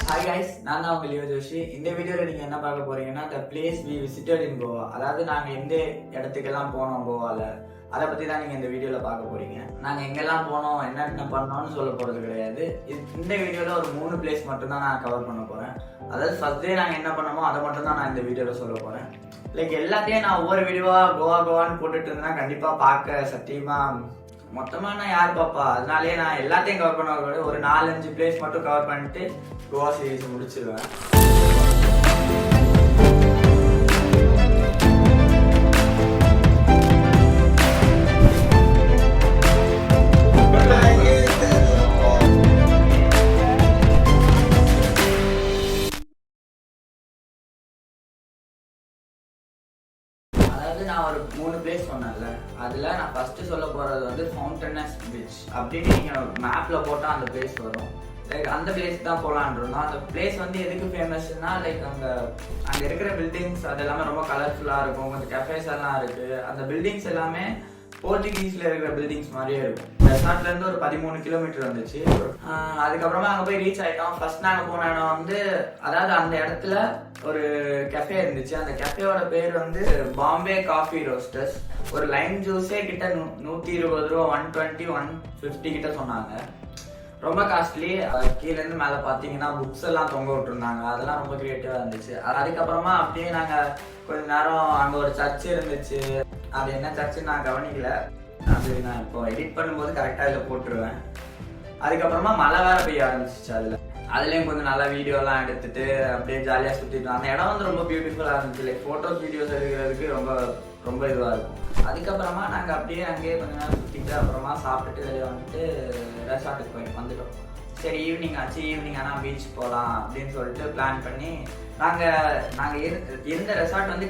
Hi guys, நான் தான் உங்கள் லியோ ஜோஷி. இந்த வீடியோவில் நீங்கள் என்ன பார்க்க போறீங்கன்னா த பிளேஸ் வி விசிட்டட் இன் கோவா. அதாவது நாங்கள் எந்த இடத்துக்கெல்லாம் போனோம் கோவாவில், அதை பற்றி தான் நீங்கள் இந்த வீடியோவில் பார்க்க போறீங்க. நாங்கள் எங்கெல்லாம் போனோம், என்னென்ன பண்ணோம்னு சொல்ல போகிறது கிடையாது. இந்த வீடியோவில் ஒரு 3 பிளேஸ் மட்டும்தான் நான் கவர் பண்ண போகிறேன். அதாவது ஃபர்ஸ்ட் டே நாங்கள் என்ன பண்ணோமோ அதை மட்டும் தான் நான் இந்த வீடியோவில் சொல்ல போகிறேன். லைக் எல்லாத்தையும் நான் ஒவ்வொரு வீடியோவாக கோவான்னு போட்டுட்டு இருந்தேன்னா கண்டிப்பாக பார்க்க சத்தியமாக மொத்தமாக நான் யார் பாப்பா. அதனாலேயே நான் எல்லாத்தையும் கவர் பண்ண ஒரு 4-5 பிளேஸ் மட்டும் கவர் பண்ணிட்டு கோவா சீரீஸ் முடிச்சிருவேன். நான் ஒரு 3 பிளேஸ் சொன்னேன்ல, அதுல நான் ஃபர்ஸ்ட் சொல்ல போறது வந்து ஃபவுண்டனஸ் பீச். அப்படின்னு நீங்க மேப்ல போட்டா அந்த பிளேஸ் வரும். லைக் அந்த பிளேஸ் தான் போலான் இருந்தோம். அந்த பிளேஸ் வந்து எதுக்கு ஃபேமஸ்னா, லைக் அங்க இருக்கிற பில்டிங்ஸ் அது எல்லாமே ரொம்ப கலர்ஃபுல்லா இருக்கும். கொஞ்சம் கஃபேஸ் எல்லாம் இருக்கு. அந்த பில்டிங்ஸ் எல்லாமே போர்ச்சுகீஸ்ல இருக்கிற பில்டிங்ஸ் மாதிரியே இருக்கும். ரெசார்ட்ல இருந்து ஒரு 13 கிலோமீட்டர் வந்துச்சு. அதுக்கப்புறமா அங்க போய் ரீச் ஆயிட்டோம். ஃபர்ஸ்ட் நாங்க போன இடம் வந்து, அதாவது அந்த இடத்துல ஒரு கஃபே இருந்துச்சு. அந்த கஃபேவோட பேர் வந்து பாம்பே காஃபி ரோஸ்டர்ஸ். ஒரு லைம் ஜூஸே கிட்ட 120 ரூபா, 120, 150 கிட்ட சொன்னாங்க. ரொம்ப காஸ்ட்லி. கீழே இருந்து மேல பாத்தீங்கன்னா புக்ஸ் எல்லாம் தொங்க விட்டுருந்தாங்க. அதெல்லாம் ரொம்ப கிரியேட்டிவா இருந்துச்சு. அதுக்கப்புறமா அப்படியே நாங்க கொஞ்ச நேரம், அங்க ஒரு சர்ச் இருந்துச்சு. அது என்ன சர்ச்சுன்னு நான் கவனிக்கல. அது நான் இப்போ எடிட் பண்ணும்போது கரெக்டா இதுல போட்டுருவேன். அதுக்கப்புறமா மழை வேற பெய்ய ஆரம்பிச்சிச்சு. அதுலயும் கொஞ்சம் நல்லா வீடியோ எல்லாம் எடுத்துட்டு அப்படியே ஜாலியா சுத்திட்டு, அந்த இடம் வந்து ரொம்ப பியூட்டிஃபுல்லா இருந்துச்சு. லைக் போட்டோஸ் வீடியோஸ் எடுக்கிறதுக்கு ரொம்ப ரொம்ப இதுவா இருக்கும். அதுக்கப்புறமா நாங்க அப்படியே அங்கேயே கொஞ்ச நேரம் சுத்திட்டு அப்புறமா சாப்பிட்டுட்டு வெளியே வந்துட்டு ரெசார்ட்டுக்கு போய் வந்துட்டோம். சரி, ஈவினிங் ஆச்சு, ஈவினிங் ஆனால் பீச் போகலாம் அப்படின்னு சொல்லிட்டு பிளான் பண்ணி நாங்க இருந்த ரெசார்ட் வந்து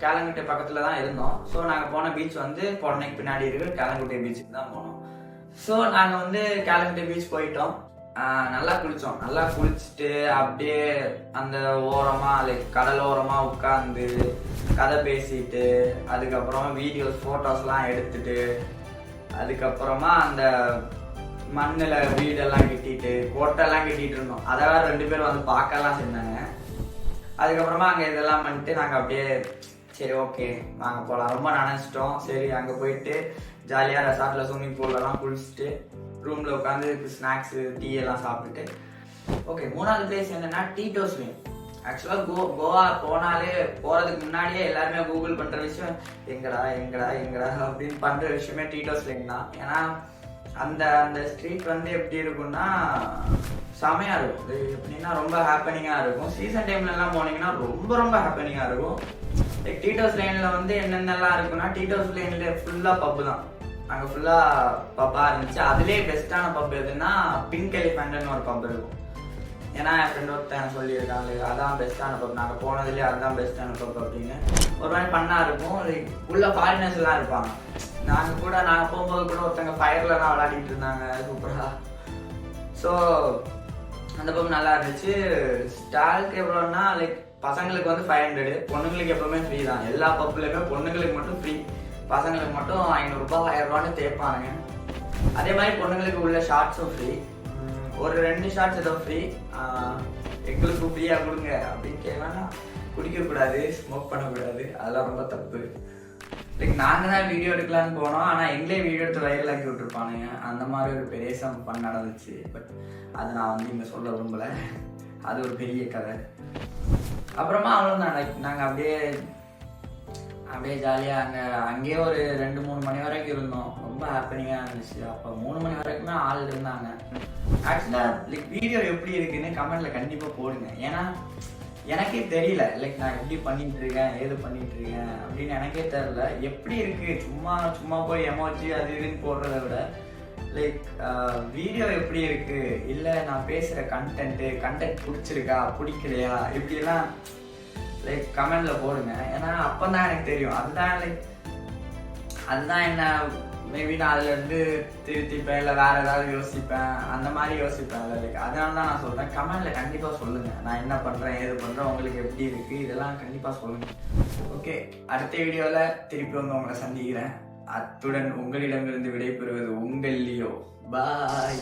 கேலங்குட்டை பக்கத்துல தான் இருந்தோம். ஸோ நாங்க போன பீச் வந்து பொன்னைக்கு பின்னாடி இருக்கு. கேலங்குட்டை பீச்சுக்கு தான் போனோம். ஸோ நாங்க வந்து கேலங்குட்டை பீச் போயிட்டோம். நல்லா குளிச்சோம். நல்லா குளிச்சுட்டு அப்படியே அந்த ஓரமா, லைக் கடல் ஓரமா உட்காந்து கதை பேசிட்டு, அதுக்கப்புறமா வீடியோஸ் போட்டோஸ்லாம் எடுத்துட்டு, அதுக்கப்புறமா அந்த மண்ணில் வீடெல்லாம் கட்டிட்டு கோட்டெல்லாம் கட்டிட்டு இருந்தோம். அதை வேற 2 பேர் வந்து பார்க்கலாம் செஞ்சாங்க. அதுக்கப்புறமா அங்கே இதெல்லாம் பண்ணிட்டு நாங்கள் அப்படியே சரி ஓகே வாங்க போகலாம், ரொம்ப நினைச்சிட்டோம். சரி அங்கே போயிட்டு ஜாலியாக ரெசார்ட்ல ஸ்விம்மிங் பூல்லலாம் குளிச்சுட்டு ரூம்ல உட்காந்து ஸ்நாக்ஸ் டீ எல்லாம் சாப்பிட்டுட்டு ஓகே. 3வது பிளேஸ் என்னன்னா டீட்டோஸ் லேன். ஆக்சுவலாக கோவா போனாலே போறதுக்கு முன்னாடியே எல்லாருமே கூகுள் பண்ற விஷயம் எங்கடா எங்கடா எங்கடா அப்படின்னு பண்ற விஷயமே டீட்டோஸ் லேன் தான். ஏன்னா அந்த அந்த ஸ்ட்ரீட் வந்து எப்படி இருக்கும்னா செமையா இருக்கும். எப்படின்னா ரொம்ப ஹாப்பனிங்கா இருக்கும். சீசன் டைம்ல எல்லாம் போனீங்கன்னா ரொம்ப ரொம்ப ஹாப்பனிங்கா இருக்கும். லைக் டீட்டோஸ் லைன்ல வந்து என்னென்னலாம் இருக்குன்னா, டீட்டோஸ் லைன்ல ஃபுல்லா பப்பு தான். அங்கே ஃபுல்லா பப்பா இருந்துச்சு. அதுலேயே பெஸ்ட்டான பப் எதுன்னா பிங்க் எலிஃபெண்ட்னு ஒரு பப் இருக்கும். ஏன்னா என் ஃப்ரெண்ட் ஒருத்தன் சொல்லியிருக்காங்க அதான் பெஸ்ட்டான பப், நாங்கள் போனதுலேயே அதுதான் பெஸ்ட்டான பப் அப்படின்னு. ஒரு மாதிரி பண்ணா இருக்கும். உள்ள ஃபாரினர்ஸ் எல்லாம் இருப்பாங்க. நாங்கள் போகும்போது கூட ஒருத்தங்க ஃபயர்லாம் விளையாடிட்டு இருந்தாங்க சூப்பரா. ஸோ அந்த பப் நல்லா இருந்துச்சு. ஸ்டாலுக்கு எவ்வளோன்னா, லைக் பசங்களுக்கு வந்து 500, பொண்ணுங்களுக்கு எப்பவுமே ஃப்ரீ தான். எல்லா பப்லையுமே பொண்ணுங்களுக்கு மட்டும் ஃப்ரீ, பசங்களுக்கு மட்டும் 500 ரூபாய் 1000 ரூபான்னு தேய்ப்பானுங்க. அதே மாதிரி பொண்ணுங்களுக்கு உள்ள ஷார்ட்ஸும் ஃப்ரீ. ஒரு 2 ஷார்ட்ஸ் ஏதோ ஃப்ரீ. எங்களுக்கு ஃப்ரீயா கொடுங்க அப்படின்னு கேட்கலாம்னா குடிக்கக்கூடாது, ஸ்மோக் பண்ணக்கூடாது, அதெல்லாம் ரொம்ப தப்பு. லைக் நாங்கள் தான் வீடியோ எடுக்கலான்னு போனோம். ஆனால் எங்களே வீடியோ எடுத்து வைரல் ஆக்கி விட்டுருப்பானுங்க. அந்த மாதிரி ஒரு பெரிய சம்பவம் நடந்துச்சு. பட் அது நான் வந்து இங்கே சொல்ல விரும்பல. அது ஒரு பெரிய கதை. அப்புறமா அவ்வளோதான். லைக் நாங்கள் அப்படியே ஜாலியாக அங்கேயே ஒரு 2-3 மணி வரைக்கும் இருந்தோம். ரொம்ப ஹாப்பினிங்காக இருந்துச்சு. அப்போ 3 மணி வரைக்குமே ஆள் இருந்தாங்க. ஆக்சுவலாக லைக் வீடியோ எப்படி இருக்குன்னு கமெண்ட்ல கண்டிப்பாக போடுங்க. ஏன்னா எனக்கே தெரியல, லைக் நான் எப்படி பண்ணிட்டு இருக்கேன், ஏது பண்ணிட்டு இருக்கேன் அப்படின்னு எனக்கே தெரியல. எப்படி இருக்கு சும்மா போய் எமோஜி அது இதுன்னு போடுறத விட லைக் வீடியோ எப்படி இருக்கு, இல்லை நான் பேசுகிற கண்டென்ட் பிடிச்சிருக்கா பிடிக்கலையா இப்படியெல்லாம் லைக் கமெண்ட்ல போடுங்க. ஏன்னா அப்பதான் எனக்கு தெரியும். அதுதான் என்ன மேபி நான் அதுல இருந்து திருத்திப்பேன், இல்லை வேற ஏதாவது யோசிப்பேன், அந்த மாதிரி யோசிப்பேன். லைக் அதனால தான் நான் சொல்றேன், கமெண்ட்ல கண்டிப்பா சொல்லுங்க நான் என்ன பண்றேன், ஏது பண்றேன், உங்களுக்கு எப்படி இருக்கு, இதெல்லாம் கண்டிப்பா சொல்லுங்க. ஓகே, அடுத்த வீடியோல திருப்பி வந்து உங்களை சந்திக்கிறேன். அத்துடன் உங்களிடமிருந்து விடைபெறுவது உங்கள் லியோ. பாய்.